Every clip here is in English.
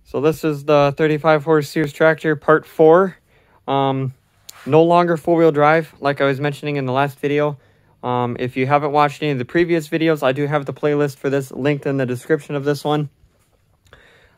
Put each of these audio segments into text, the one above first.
So this is the 35 horse Sears tractor part 4. No longer four-wheel drive like I was mentioning in the last video. If you haven't watched any of the previous videos, I do have the playlist for this linked in the description of this one.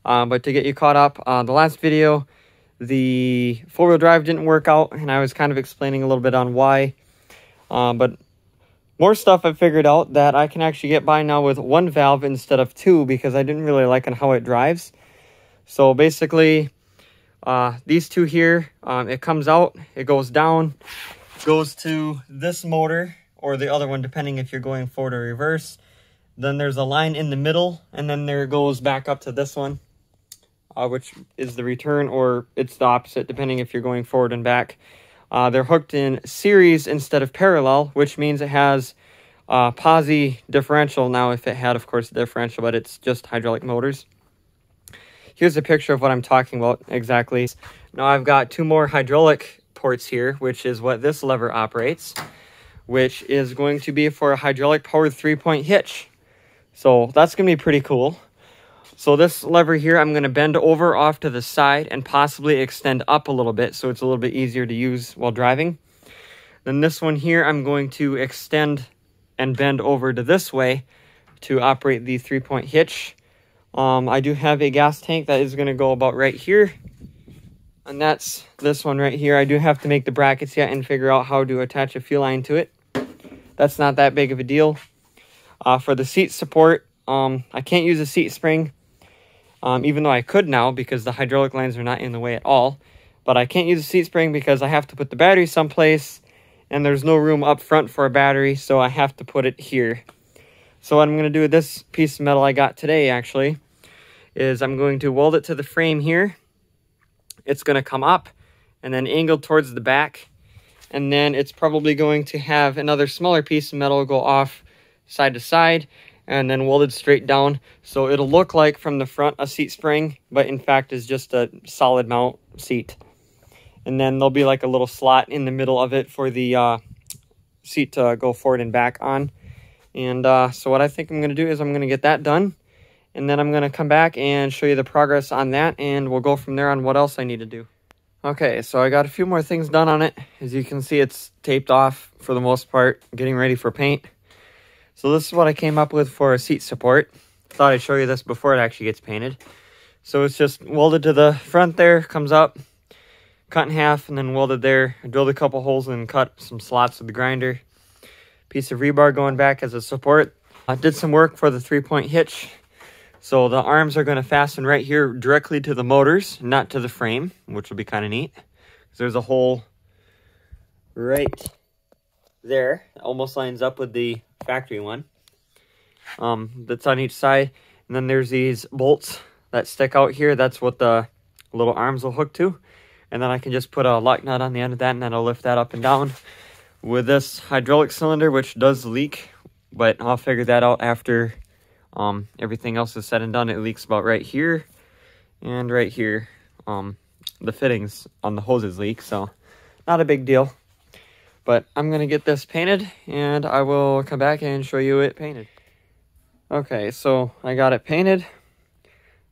But to get you caught up, the last video, the four-wheel drive didn't work out, and I was kind of explaining a little bit on why. But more stuff I figured out that I can actually get by now with one valve instead of two, because I didn't really like how it drives. So basically, these two here, it comes out, it goes down, goes to this motor, or the other one, depending if you're going forward or reverse. Then there's a line in the middle, and then there goes back up to this one, which is the return, or it's the opposite, depending if you're going forward and back. They're hooked in series instead of parallel, which means it has posi differential. Now, if it had, of course, a differential, but it's just hydraulic motors. Here's a picture of what I'm talking about exactly. Now I've got two more hydraulic ports here, which is what this lever operates, which is going to be for a hydraulic powered 3-point hitch. So that's going to be pretty cool. So this lever here, I'm going to bend over off to the side and possibly extend up a little bit so it's a little bit easier to use while driving. Then this one here, I'm going to extend and bend over to this way to operate the 3-point hitch. I do have a gas tank that is going to go about right here. And that's this one right here. I do have to make the brackets yet and figure out how to attach a fuel line to it. That's not that big of a deal. For the seat support, I can't use a seat spring. Even though I could now because the hydraulic lines are not in the way at all. But I can't use a seat spring because I have to put the battery someplace. And there's no room up front for a battery, so I have to put it here. So what I'm going to do with this piece of metal I got today, actually, is I'm going to weld it to the frame here. It's going to come up and then angled towards the back. And then it's probably going to have another smaller piece of metal go off side to side and then welded straight down. So it'll look like from the front a seat spring, but in fact is just a solid mount seat. And then there'll be like a little slot in the middle of it for the seat to go forward and back on. And so what I think I'm going to do is I'm going to get that done. And then I'm going to come back and show you the progress on that. And we'll go from there on what else I need to do. Okay, so I got a few more things done on it. As you can see, it's taped off for the most part, getting ready for paint. So this is what I came up with for a seat support. Thought I'd show you this before it actually gets painted. So it's just welded to the front there, comes up, cut in half, and then welded there. I drilled a couple holes and cut some slots with the grinder. Piece of rebar going back as a support. I did some work for the 3-point hitch. So the arms are going to fasten right here directly to the motors, not to the frame, which will be kind of neat. There's a hole right there. It almost lines up with the factory one. That's on each side. And then there's these bolts that stick out here. That's what the little arms will hook to. And then I can just put a lock nut on the end of that, and then I'll lift that up and down. With this hydraulic cylinder, which does leak, but I'll figure that out after everything else is said and done. It leaks about right here and right here. The fittings on the hoses leak, so not a big deal. But I'm going to get this painted, and I will come back and show you it painted. Okay, so I got it painted.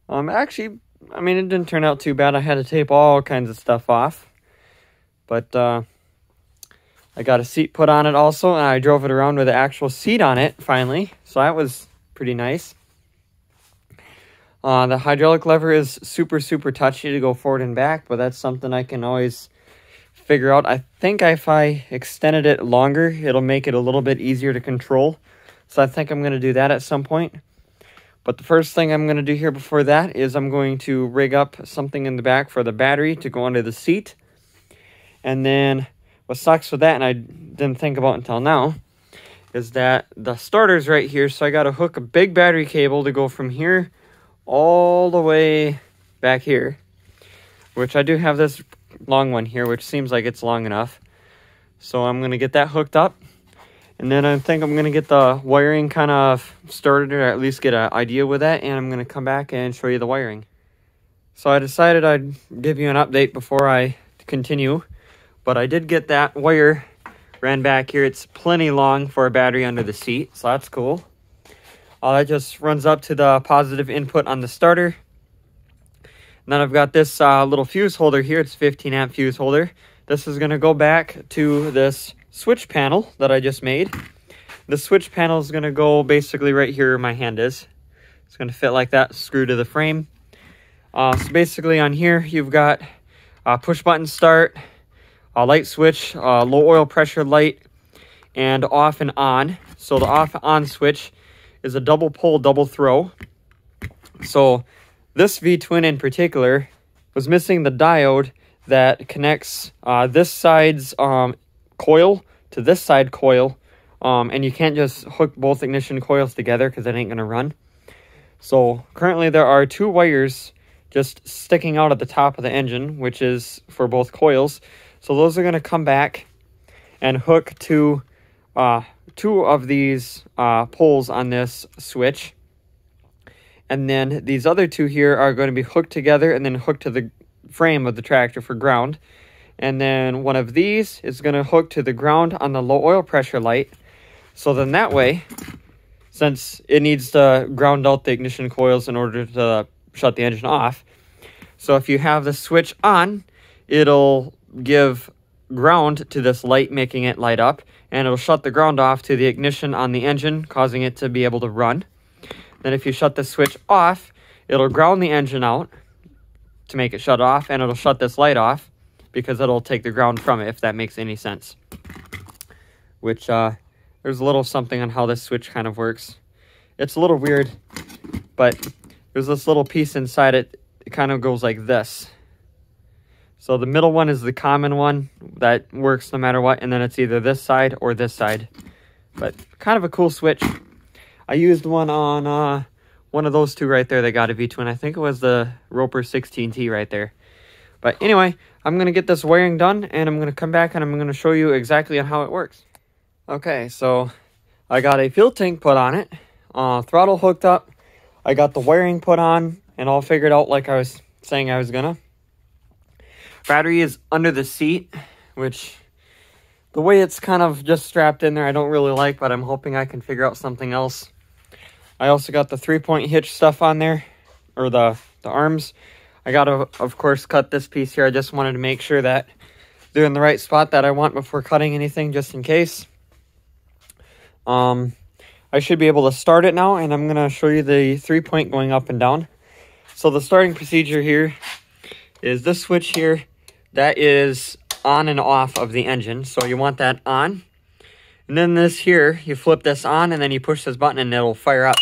Actually, I mean, it didn't turn out too bad. I had to tape all kinds of stuff off. But I got a seat put on it also, and I drove it around with the actual seat on it, finally. So that was pretty nice. The hydraulic lever is super, super touchy to go forward and back, but that's something I can always figure out. I think if I extended it longer, it'll make it a little bit easier to control. So I think I'm going to do that at some point. But the first thing I'm going to do here before that is I'm going to rig up something in the back for the battery to go under the seat. And then what sucks with that, and I didn't think about until now, is that the starter's right here. So I got to hook a big battery cable to go from here all the way back here. Which I do have this long one here, which seems like it's long enough. So I'm going to get that hooked up. And then I think I'm going to get the wiring kind of started, or at least get an idea with that. And I'm going to come back and show you the wiring. So I decided I'd give you an update before I continue. But I did get that wire ran back here. It's plenty long for a battery under the seat, so that's cool. That just runs up to the positive input on the starter. And then I've got this little fuse holder here. It's a 15 amp fuse holder. This is going to go back to this switch panel that I just made. The switch panel is going to go basically right here where my hand is. It's going to fit like that, screw to the frame. So basically on here, you've got push button start, a light switch, low oil pressure light, and off and on. So the off and on switch is a double pull, double throw. So this V-twin in particular was missing the diode that connects this side's coil to this side coil. And you can't just hook both ignition coils together because it ain't going to run. So currently there are 2 wires just sticking out at the top of the engine, which is for both coils. So those are going to come back and hook to 2 of these poles on this switch. And then these other 2 here are going to be hooked together and then hooked to the frame of the tractor for ground. And then one of these is going to hook to the ground on the low oil pressure light. So then that way, since it needs to ground out the ignition coils in order to shut the engine off. So if you have the switch on, it'll give ground to this light, making it light up. And it'll shut the ground off to the ignition on the engine, causing it to be able to run. Then if you shut the switch off, it'll ground the engine out to make it shut off, and it'll shut this light off because it'll take the ground from it, if that makes any sense. Which, there's a little something on how this switch kind of works. It's a little weird, but there's this little piece inside it. It kind of goes like this. So the middle one is the common one that works no matter what, and then it's either this side or this side. But kind of a cool switch. I used one on one of those 2 right there that got a V-twin. I think it was the Roper 16T right there. But anyway, I'm going to get this wiring done, and I'm going to come back and I'm going to show you exactly on how it works. Okay, so I got a fuel tank put on it, throttle hooked up. I got the wiring put on and all figured out like I was saying I was going to. Battery is under the seat, which the way it's kind of just strapped in there I don't really like, but I'm hoping I can figure out something else. I also got the 3-point hitch stuff on there, or the arms. I got to, of course, cut this piece here. I just wanted to make sure that they're in the right spot that I want before cutting anything, just in case. I should be able to start it now, and I'm going to show you the 3-point going up and down. So the starting procedure here is this switch here. That is on and off of the engine, so you want that on. And then this here, you flip this on, and then you push this button, and it'll fire up.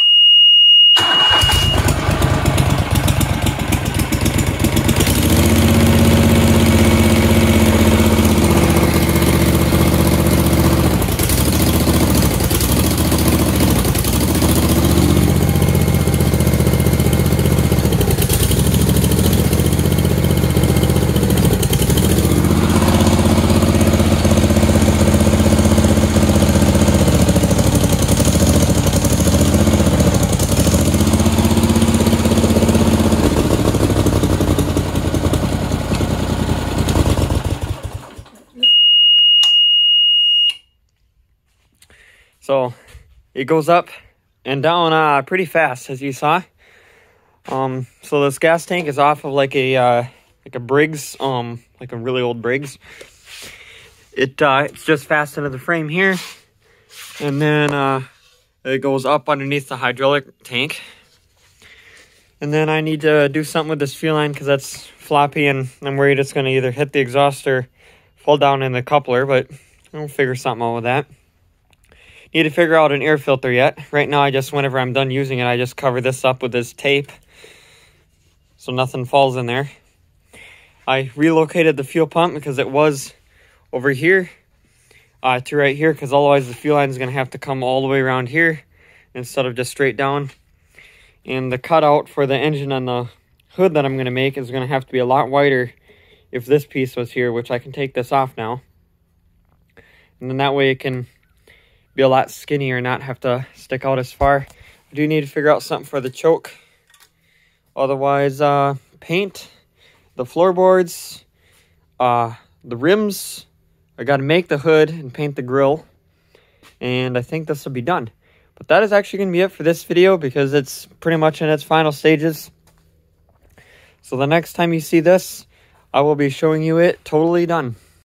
So it goes up and down pretty fast, as you saw. So this gas tank is off of like a Briggs, like a really old Briggs. It's just fastened to the frame here, and then it goes up underneath the hydraulic tank. And then I need to do something with this fuel line because that's floppy, and I'm worried it's going to either hit the exhaust or fall down in the coupler, but I'll figure something out with that. Need to figure out an air filter yet. Right now, whenever I'm done using it, I just cover this up with this tape so nothing falls in there. I relocated the fuel pump because it was over here to right here, because otherwise the fuel line is going to have to come all the way around here instead of just straight down. And the cutout for the engine on the hood that I'm going to make is going to have to be a lot wider if this piece was here, which I can take this off now. And then that way it can be a lot skinnier, not have to stick out as far. I do need to figure out something for the choke. Otherwise, paint the floorboards, the rims. I got to make the hood and paint the grill. And I think this will be done. But that is actually going to be it for this video because it's pretty much in its final stages. So the next time you see this, I will be showing you it totally done.